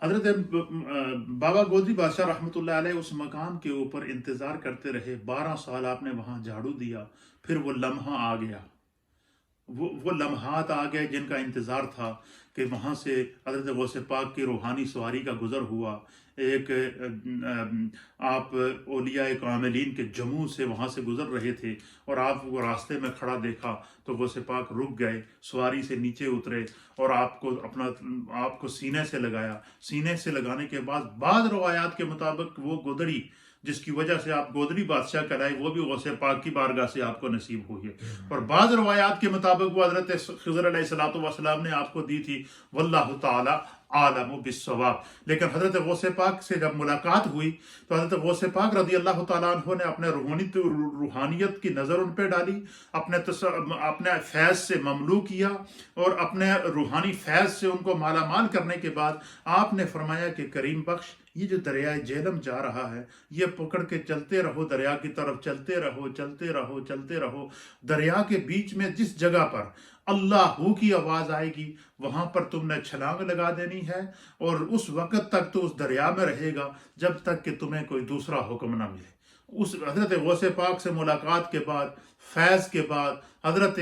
حضرت بابا گودری بادشاہ رحمۃ اللہ علیہ اس مقام کے اوپر انتظار کرتے رہے، 12 سال آپ نے وہاں جھاڑو دیا، پھر وہ لمحہ آ گیا، وہ لمحات آ گئے جن کا انتظار تھا کہ وہاں سے حضرت غوث پاک کی روحانی سواری کا گزر ہوا۔ ایک آپ اولیاء کاملین کے جموں سے وہاں سے گزر رہے تھے اور آپ وہ راستے میں کھڑا دیکھا تو غوث پاک رک گئے، سواری سے نیچے اترے اور آپ کو سینے سے لگایا۔ سینے سے لگانے کے بعد بعض روایات کے مطابق وہ گودڑی جس کی وجہ سے آپ گودری بادشاہ کہلائے وہ بھی غوث پاک کی بارگاہ سے آپ کو نصیب ہوئی ہے، اور بعض روایات کے مطابق وہ حضرت خضر علیہ الصلوۃ والسلام نے آپ کو دی تھی، واللہ تعالی عالم بالصواب۔ لیکن حضرت غوث پاک سے جب ملاقات ہوئی تو حضرت غوث پاک رضی اللہ تعالیٰ عنہ نے اپنے روحانیت کی نظر ان پہ ڈالی، اپنے فیض سے مملو کیا اور اپنے روحانی فیض سے ان کو مالا مال کرنے کے بعد آپ نے فرمایا کہ کریم بخش، یہ جو دریائے جہلم جا رہا ہے یہ پکڑ کے چلتے رہو، دریا کی طرف چلتے رہو چلتے رہو چلتے رہو، دریا کے بیچ میں جس جگہ پر اللہ ہو کی آواز آئے گی وہاں پر تم نے چھلانگ لگا دینی ہے، اور اس وقت تک تو اس دریا میں رہے گا جب تک کہ تمہیں کوئی دوسرا حکم نہ ملے۔ اس حضرت غوث پاک سے ملاقات کے بعد، فیض کے بعد، حضرت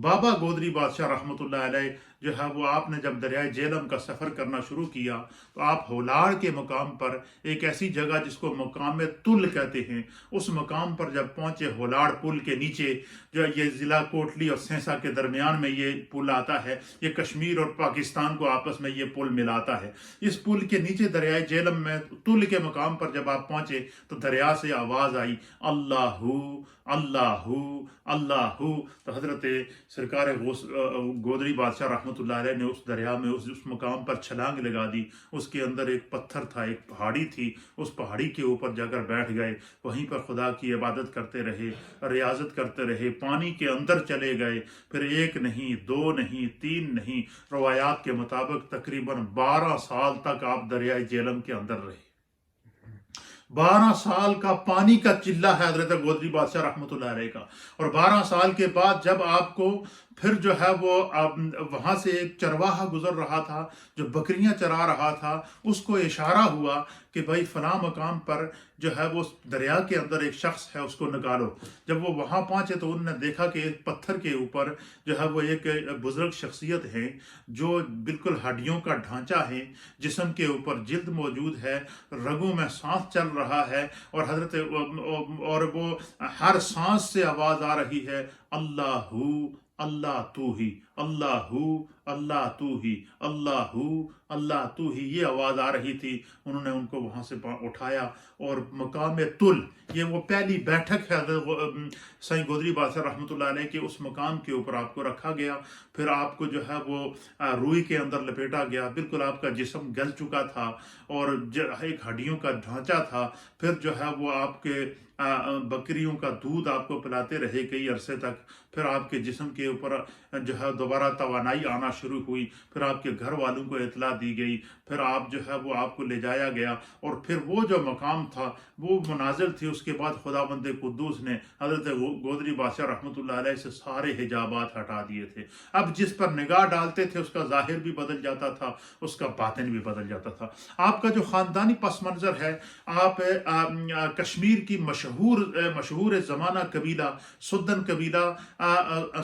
بابا گودری بادشاہ رحمۃ اللہ علیہ جو ہے وہ آپ نے جب دریائے جہلم کا سفر کرنا شروع کیا تو آپ ہولاڑ کے مقام پر ایک ایسی جگہ جس کو مقام تل کہتے ہیں، اس مقام پر جب پہنچے، ہولاڑ پل کے نیچے جو یہ ضلع کوٹلی اور سینسا کے درمیان میں یہ پل آتا ہے، یہ کشمیر اور پاکستان کو آپس میں یہ پل ملاتا ہے، اس پل کے نیچے دریائے جہلم میں تل کے مقام پر جب آپ پہنچے تو دریا سے آواز آئی، اللہ اللہ اللہ۔ تو حضرت سرکار گودری بادشاہ رحمۃ اللہ علیہ نے اس دریا میں اس مقام پر چھلانگ لگا دی۔ اس کے اندر ایک پتھر تھا، ایک پہاڑی تھی، اس پہاڑی کے اوپر جا کر بیٹھ گئے، وہیں پر خدا کی عبادت کرتے رہے، ریاضت کرتے رہے، پانی کے اندر چلے گئے، پھر 1 نہیں 2 نہیں 3 نہیں، روایات کے مطابق تقریباً 12 سال تک آپ دریائے جہلم کے اندر رہے۔ 12 سال کا پانی کا چلہ ہے حضرت گودری بادشاہ رحمۃ اللہ علیہ کا، اور 12 سال کے بعد جب آپ کو پھر جو ہے وہ وہاں سے ایک چرواہا گزر رہا تھا جو بکریاں چرا رہا تھا، اس کو اشارہ ہوا کہ بھائی فلاں مقام پر جو ہے وہ دریا کے اندر ایک شخص ہے، اس کو نکالو۔ جب وہ وہاں پہنچے تو انہوں نے دیکھا کہ ایک پتھر کے اوپر جو ہے وہ ایک بزرگ شخصیت ہے جو بالکل ہڈیوں کا ڈھانچہ ہے، جسم کے اوپر جلد موجود ہے، رگوں میں سانس چل رہا ہے، اور وہ ہر سانس سے آواز آ رہی ہے، اللہ اللہ تو ہی، اللہ اللہ تو ہی، اللہ اللہ تو ہی، یہ آواز آ رہی تھی۔ انہوں نے ان کو وہاں سے اٹھایا اور مقام تل، یہ وہ پہلی بیٹھک ہے سائیں گودری بادشاہ رحمۃ اللہ علیہ کے، اس مقام کے اوپر آپ کو رکھا گیا۔ پھر آپ کو جو ہے وہ روئی کے اندر لپیٹا گیا، بالکل آپ کا جسم گل چکا تھا اور ایک ہڈیوں کا ڈھانچہ تھا۔ پھر جو ہے وہ آپ کے بکریوں کا دودھ آپ کو پلاتے رہے کئی عرصے تک، پھر آپ کے جسم کے اوپر جو ہے دوبارہ توانائی آنا شروع ہوئی، پھر آپ کے گھر والوں کو اطلاع دی گئی، پھر آپ جو ہے وہ آپ کو لے جایا گیا، اور پھر وہ جو مقام تھا وہ مناظر تھی۔ اس کے بعد خداوند قدوس نے حضرت گودری بادشاہ رحمۃ اللہ علیہ سے سارے حجابات ہٹا دیے تھے۔ اب جس پر نگاہ ڈالتے تھے اس کا ظاہر بھی بدل جاتا تھا، اس کا باطن بھی بدل جاتا تھا۔ آپ کا جو خاندانی پس منظر ہے، آپ کشمیر کی مشہور زمانہ قبیلہ سدن قبیلہ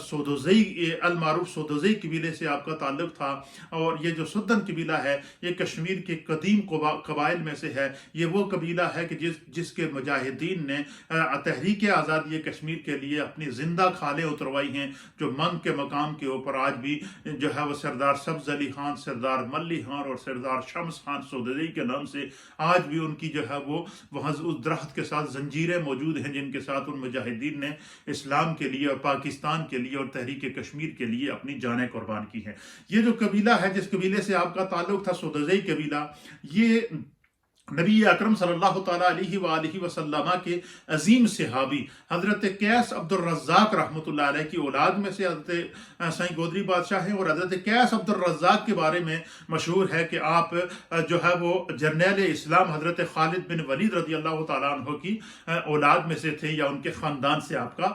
سودوزئی المعروف سودوزئی قبیلے سے آپ کا تعلق تھا، اور یہ جو سدن قبیلہ ہے یہ کشمیر کے قدیم قبائل میں سے ہے۔ یہ وہ قبیلہ ہے کہ جس کے مجاہدین نے تحریک آزادی کشمیر کے لیے اپنی زندہ کھالیں اتروائی ہیں، جو منگ کے مقام کے اوپر آج بھی جو ہے وہ سردار سبز علی خان، سردار ملی خان اور سردار شمس خان سودوزئی کے نام سے آج بھی ان کی جو ہے وہ وہاں اس درخت کے ساتھ زنجیریں موجود ہیں جن کے ساتھ ان مجاہدین نے اسلام کے لیے اور پاکستان کے لیے اور تحریک کشمیر کے لیے اپنی جانیں قربان کی ہیں۔ یہ جو قبیلہ ہے، جس قبیلے سے آپ کا تعلق تھا، سودوزئی قبیلہ، یہ نبی اکرم صلی اللہ تعالیٰ علیہ وآلہ وسلم کے عظیم صحابی حضرت قیس عبد الرزاق رحمۃ اللہ علیہ کی اولاد میں سے حضرت سائیں گودری بادشاہ ہیں، اور حضرت قیس عبد الرزاق کے بارے میں مشہور ہے کہ آپ جو ہے وہ جرنیل اسلام حضرت خالد بن ولید رضی اللہ تعالیٰ عنہ کی اولاد میں سے تھے، یا ان کے خاندان سے آپ کا